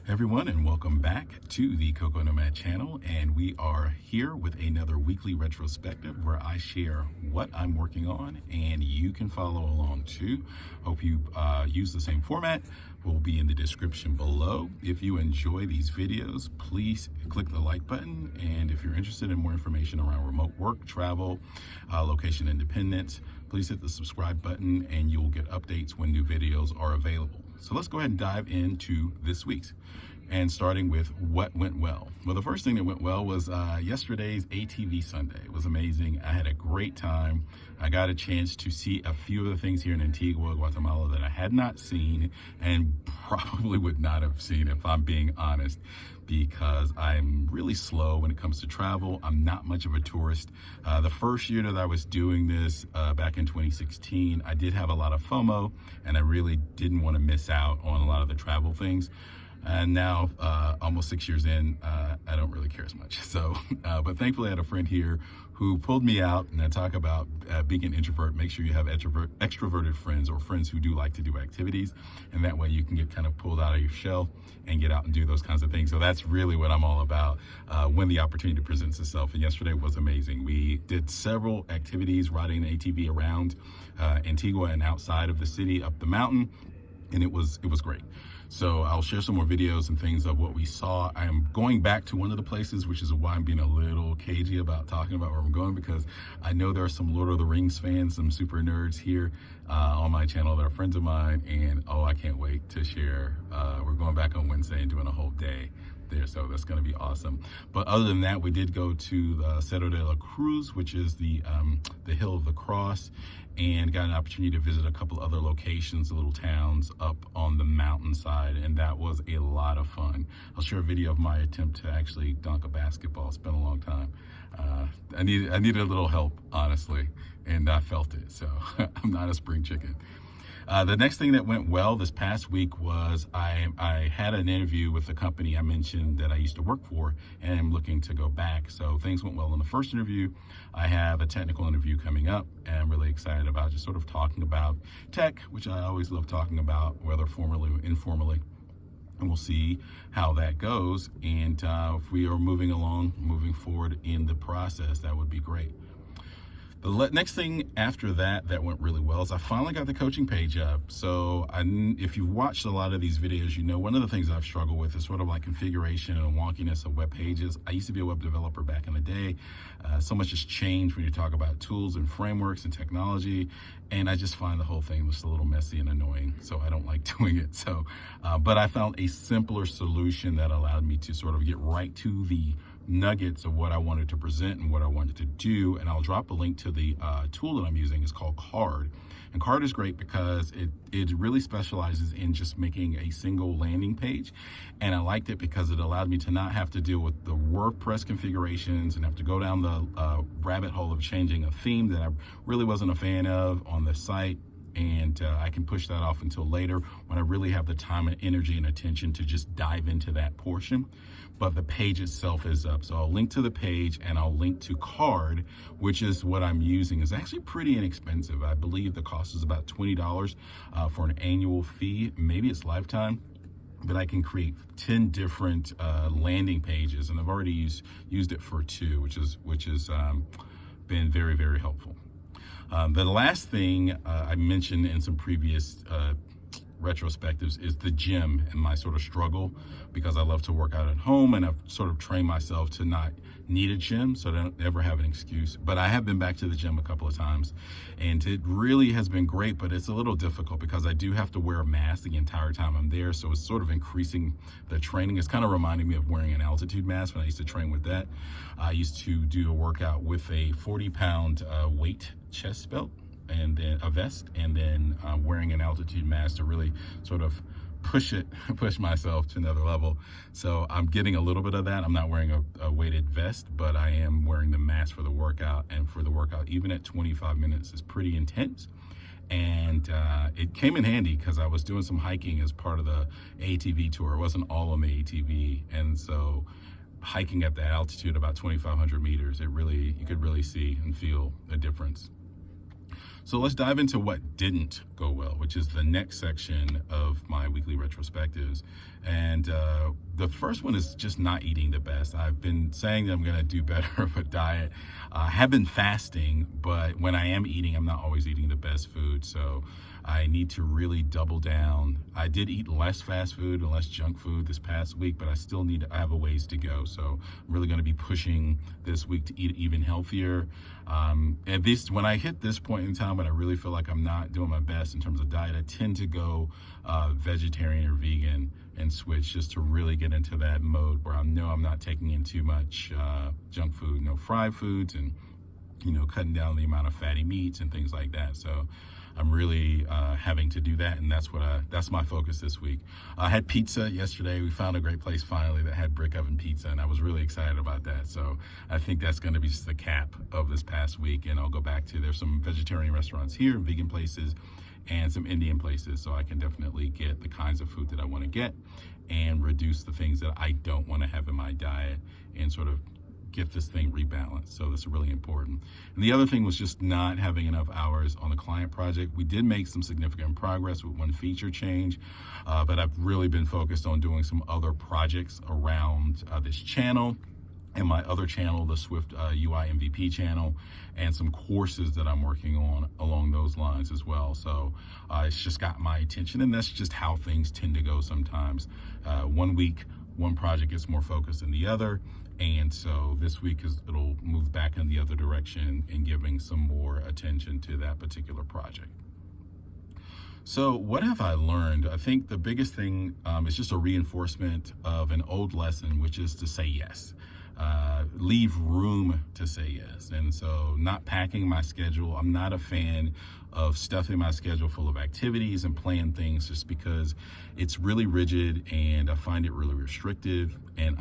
Everyone, and welcome back to the Cocoa Nomad channel. And we are here with another weekly retrospective where I share what I'm working on and you can follow along too. Hope you use the same format. Will be in the description below. If you enjoy these videos, please click the like button. And if you're interested in more information around remote work, travel, location independence, please hit the subscribe button and you'll get updates when new videos are available. So let's go ahead and dive into this week's, and starting with what went well. Well, the first thing that went well was yesterday's ATV Sunday. It was amazing. I had a great time. I got a chance to see a few of the things here in Antigua, Guatemala that I had not seen and probably would not have seen if I'm being honest, because I'm really slow when it comes to travel. I'm not much of a tourist. The first year that I was doing this back in 2016, I did have a lot of FOMO and I really didn't want to miss out on a lot of the travel things. And now, almost 6 years in, I don't really care as much. So, but thankfully I had a friend here who pulled me out, and I talk about being an introvert. Make sure you have extroverted friends or friends who do like to do activities. And that way you can get kind of pulled out of your shell and get out and do those kinds of things. So that's really what I'm all about when the opportunity presents itself. And yesterday was amazing. We did several activities, riding an ATV around Antigua and outside of the city, up the mountain. And it was great. So I'll share some more videos and things of what we saw. I am going back to one of the places, which is why I'm being a little cagey about talking about where I'm going, because I know there are some Lord of the Rings fans, some super nerds here on my channel that are friends of mine, and oh, I can't wait to share. We're going back on Wednesday and doing a whole day there, so that's going to be awesome. But other than that, we did go to the Cerro de la Cruz, which is the Hill of the Cross, and got an opportunity to visit a couple other locations, little towns up on the mountainside, and that was a lot of fun. I'll share a video of my attempt to actually dunk a basketball. It's been a long time. I needed a little help, honestly, and I felt it, so I'm not a spring chicken. The next thing that went well this past week was I had an interview with the company I mentioned that I used to work for, and I'm looking to go back. So things went well in the first interview. I have a technical interview coming up, and I'm really excited about just sort of talking about tech, which I always love talking about, whether formally or informally. And we'll see how that goes. And if we are moving forward in the process, that would be great. The next thing after that went really well is I finally got the coaching page up. So if you've watched a lot of these videos, you know one of the things I've struggled with is sort of like configuration and wonkiness of web pages. I used to be a web developer back in the day. So much has changed when you talk about tools and frameworks and technology, and I just find the whole thing was a little messy and annoying, so I don't like doing it. So, but I found a simpler solution that allowed me to sort of get right to the nuggets of what I wanted to present and what I wanted to do. And I'll drop a link to the tool that I'm using. It's called Card. And Card is great because it really specializes in just making a single landing page. And I liked it because it allowed me to not have to deal with the WordPress configurations and have to go down the rabbit hole of changing a theme that I really wasn't a fan of on the site. And I can push that off until later when I really have the time and energy and attention to just dive into that portion. But the page itself is up. So I'll link to the page and I'll link to Card, which is what I'm using. It's actually pretty inexpensive. I believe the cost is about $20 for an annual fee. Maybe it's lifetime. But I can create 10 different landing pages, and I've already used it for 2, which has been very, very helpful. The last thing I mentioned in some previous retrospectives is the gym and my sort of struggle, because I love to work out at home and I've sort of trained myself to not need a gym so I don't ever have an excuse. But I have been back to the gym a couple of times and it really has been great, but it's a little difficult because I do have to wear a mask the entire time I'm there. So it's sort of increasing the training. It's kind of reminding me of wearing an altitude mask when I used to train with that. I used to do a workout with a 40-pound weight chest belt and then a vest, and then wearing an altitude mask to really sort of push myself to another level. So I'm getting a little bit of that. I'm not wearing a weighted vest, but I am wearing the mask for the workout, and for the workout, even at 25 minutes, is pretty intense. And it came in handy because I was doing some hiking as part of the ATV tour. It wasn't all on the ATV, and so hiking at that altitude, about 2,500 meters, you could really see and feel a difference. So let's dive into what didn't go well, which is the next section of my weekly retrospectives. And the first one is just not eating the best. I've been saying that I'm going to do better with diet. I have been fasting, but when I am eating, I'm not always eating the best food. So I need to really double down. I did eat less fast food and less junk food this past week, but I have a ways to go. So I'm really going to be pushing this week to eat even healthier. At least when I hit this point in time, when I really feel like I'm not doing my best in terms of diet, I tend to go vegetarian or vegan and switch, just to really get into that mode where I know I'm not taking in too much junk food, no fried foods, and cutting down the amount of fatty meats and things like that. So I'm really having to do that, and that's my focus this week. I had pizza yesterday. We found a great place finally that had brick oven pizza, and I was really excited about that. So I think that's going to be just the cap of this past week, and I'll go back to, there's some vegetarian restaurants here, vegan places, and some Indian places, so I can definitely get the kinds of food that I want to get and reduce the things that I don't want to have in my diet and sort of get this thing rebalanced. So that's really important. And the other thing was just not having enough hours on the client project. We did make some significant progress with one feature change, but I've really been focused on doing some other projects around this channel and my other channel, the Swift UI MVP channel, and some courses that I'm working on along those lines as well. So it's just got my attention, and that's just how things tend to go sometimes. One week, one project gets more focused than the other, and so this week it'll move back in the other direction and giving some more attention to that particular project. So what have I learned? I think the biggest thing is just a reinforcement of an old lesson, which is to say yes. Leave room to say yes. And so not packing my schedule. I'm not a fan of stuffing my schedule full of activities and planned things, just because it's really rigid and I find it really restrictive, and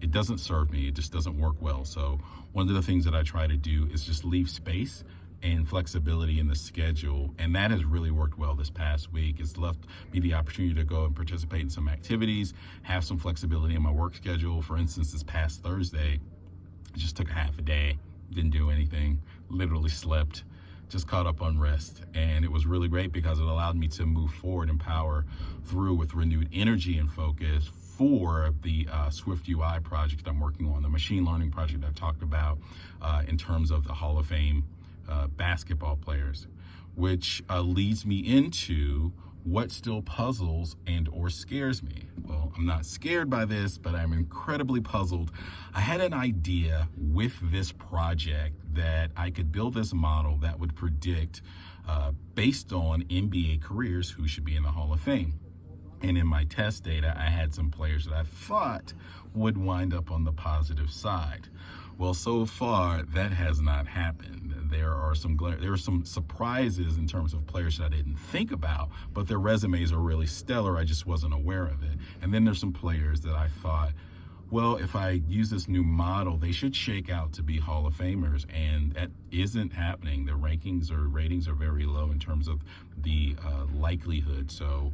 it doesn't serve me. It just doesn't work well. So one of the things that I try to do is just leave space and flexibility in the schedule, and that has really worked well this past week. It's left me the opportunity to go and participate in some activities, have some flexibility in my work schedule. For instance, this past Thursday, I just took a half a day, didn't do anything, literally slept, just caught up on rest. And it was really great because it allowed me to move forward and power through with renewed energy and focus for the Swift UI project I'm working on, the machine learning project I talked about in terms of the Hall of Fame basketball players, which leads me into what still puzzles and or scares me. Well, I'm not scared by this, but I'm incredibly puzzled. I had an idea with this project that I could build this model that would predict, based on NBA careers, who should be in the Hall of Fame. And in my test data, I had some players that I thought would wind up on the positive side. Well, so far, that has not happened. There are some surprises in terms of players that I didn't think about, but their resumes are really stellar. I just wasn't aware of it. And then there's some players that I thought, well, if I use this new model, they should shake out to be Hall of Famers, and that isn't happening. The rankings or ratings are very low in terms of the likelihood. So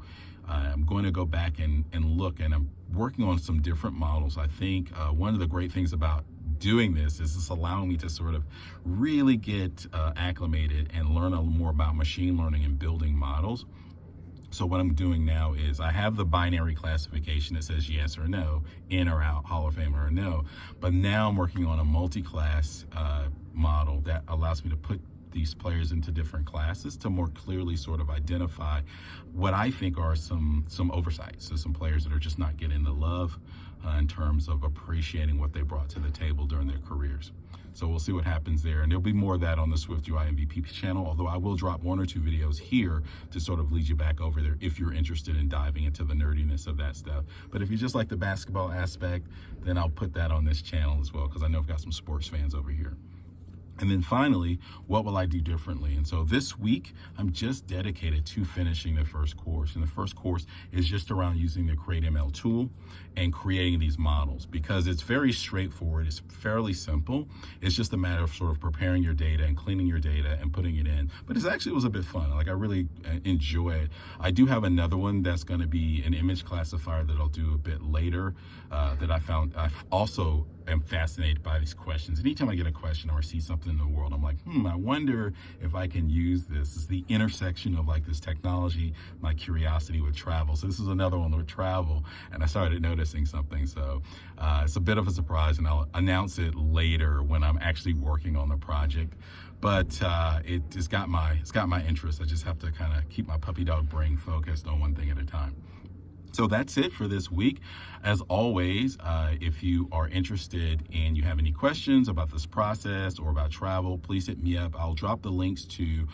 I'm going to go back and look, and I'm working on some different models. I think one of the great things about doing this is it's allowing me to sort of really get acclimated and learn a little more about machine learning and building models. So what I'm doing now is I have the binary classification that says yes or no, in or out, Hall of Fame or no. But now I'm working on a multi-class model that allows me to put these players into different classes to more clearly sort of identify what I think are some oversights. So some players that are just not getting the love in terms of appreciating what they brought to the table during their careers. So we'll see what happens there. And there'll be more of that on the Swift UI MVP channel, although I will drop 1 or 2 videos here to sort of lead you back over there if you're interested in diving into the nerdiness of that stuff. But if you just like the basketball aspect, then I'll put that on this channel as well, because I know I've got some sports fans over here. And then finally, what will I do differently? And so this week, I'm just dedicated to finishing the first course. And the first course is just around using the CreateML tool and creating these models, because it's very straightforward. It's fairly simple. It's just a matter of sort of preparing your data and cleaning your data and putting it in. But it was a bit fun. Like, I really enjoy it. I do have another one that's going to be an image classifier that I'll do a bit later that I found I've also am fascinated by these questions. Anytime I get a question or see something in the world, I'm like, I wonder if I can use this. It's the intersection of like this technology, my curiosity with travel. So this is another one with travel, and I started noticing something. So it's a bit of a surprise, and I'll announce it later when I'm actually working on the project. But it's got my interest. I just have to kind of keep my puppy dog brain focused on one thing at a time. So that's it for this week. As always, if you are interested and you have any questions about this process or about travel, please hit me up. I'll drop the links to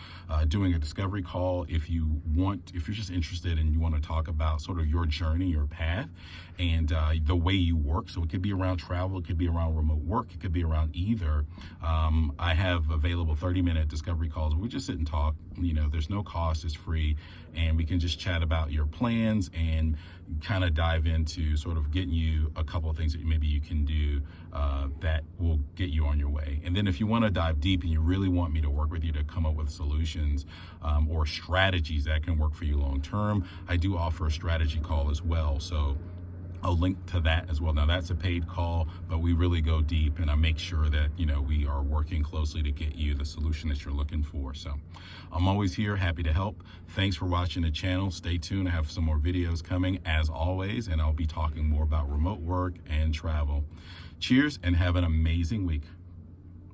doing a discovery call if you're just interested and you want to talk about sort of your journey, your path, and the way you work. So it could be around travel, it could be around remote work, it could be around either. I have available 30-minute discovery calls. We just sit and talk. There's no cost, it's free, and we can just chat about your plans and kind of dive into sort of getting you a couple of things that maybe you can do that will get you on your way. And then if you want to dive deep and you really want me to work with you to come up with solutions or strategies that can work for you long term, I do offer a strategy call as well. So I'll link to that as well. Now that's a paid call, but we really go deep, and I make sure that we are working closely to get you the solution that you're looking for. So I'm always here, happy to help. Thanks for watching the channel. Stay tuned. I have some more videos coming as always, and I'll be talking more about remote work and travel. Cheers, and have an amazing week.